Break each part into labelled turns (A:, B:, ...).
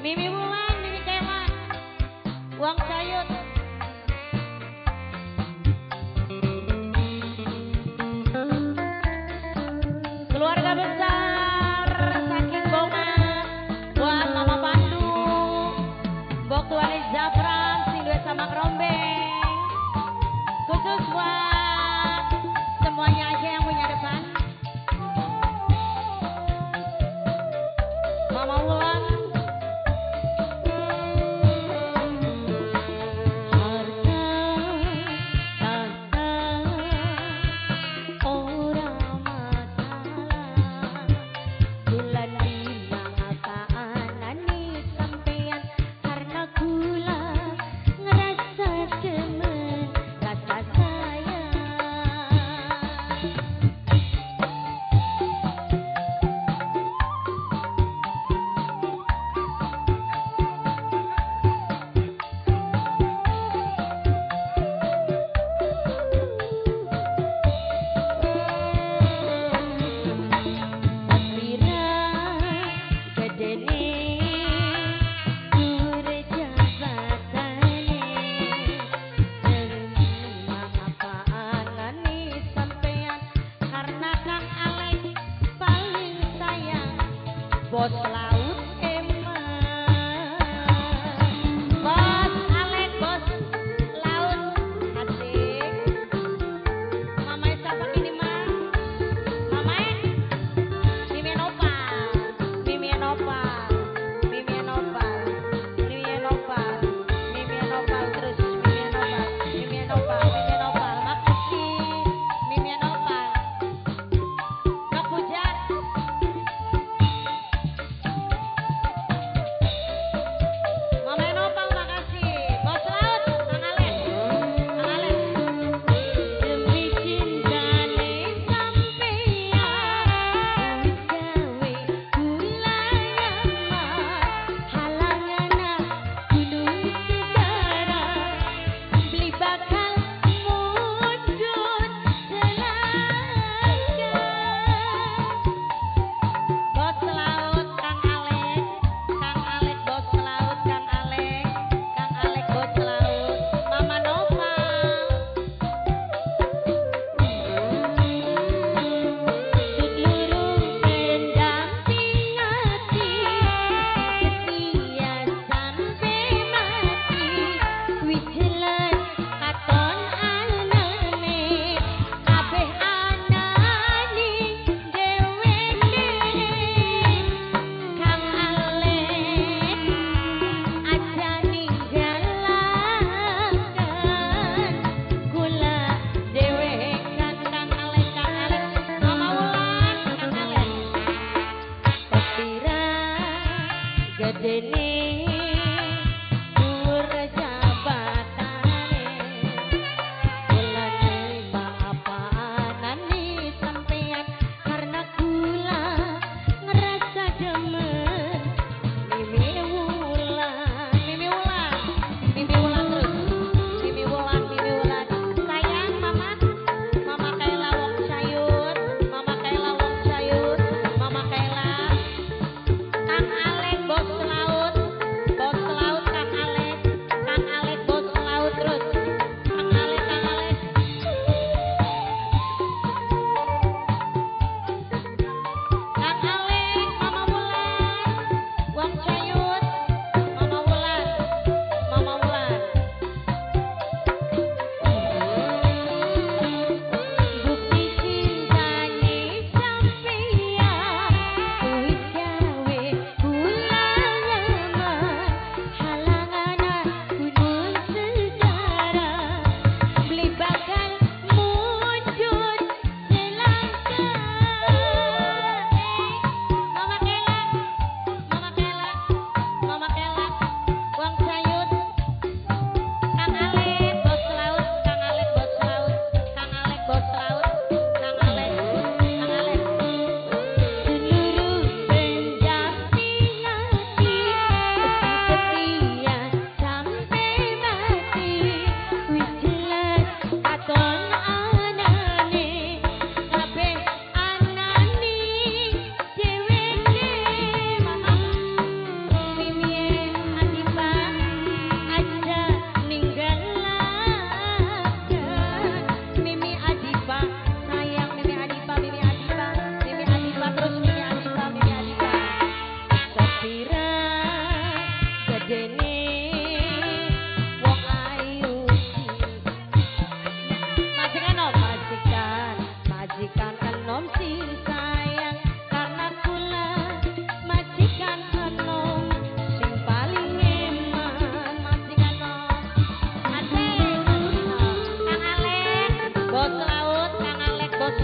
A: Mimi Wulan, Mimi Kewan, Uang Sayut. Keluarga besar saking Bonga, buat Mama Pandu, Bok Tuanis Zafran, Siluet sama Rombeng. Khusus buat semuanya aja yang punya depan. Mama Wulan.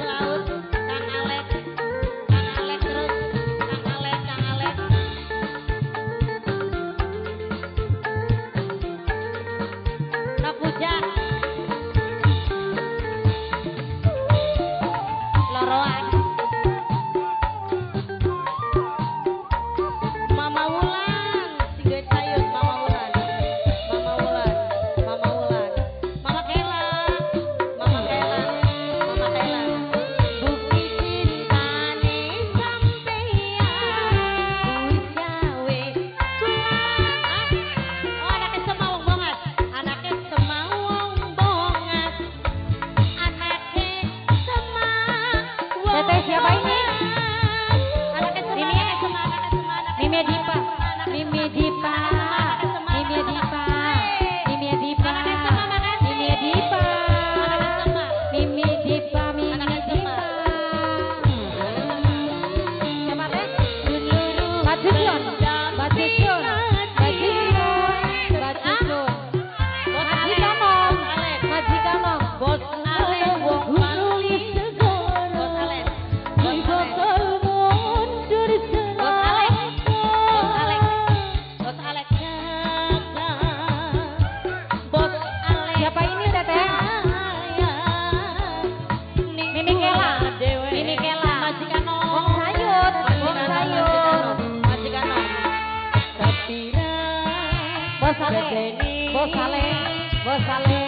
A: laut, Kang Alek. Kang Alek terus, Kang Alek, Kang Alek. Nak puja. Loroan. Mama Wulan, tiga cayut Mama Wulan. Mama Wulan, Mama Wulan. Mama Kela, Mama Kela, Mama Kela. Bukti cintane sampeyan wis gawe kuat. Oh, anaknya semawung bongat. Anaknya semawung bongat. Anaknya semawung.
B: Teteh siapa ini?
A: Anaknya semawung. Anaknya semawung.
B: Mimi Dipa. Mimi Dipa. Mimi Dipa. Mimi Dipa. Mimi Dipa. Mimi Dipa. Mimi Dipa. Siapa teh? Batu Jon. Batu Jon. Batu Jon. Batu Jon. Majikan Om. Majikan Om.
A: Bos Ale wong paling segoro. Bos Ale. Bos Ale.
B: mundur
A: Bos Ale. Bos Ale. Bos Ale. Bos Ale.
B: Siapa ini Teteh? Mimi Kela. Mimi Kela.
A: Majikan Om.
B: Wong sayut. Wong sayut.
A: Majikan Om. Sapira.
B: Bos Ale. Bos Ale. Bos Ale.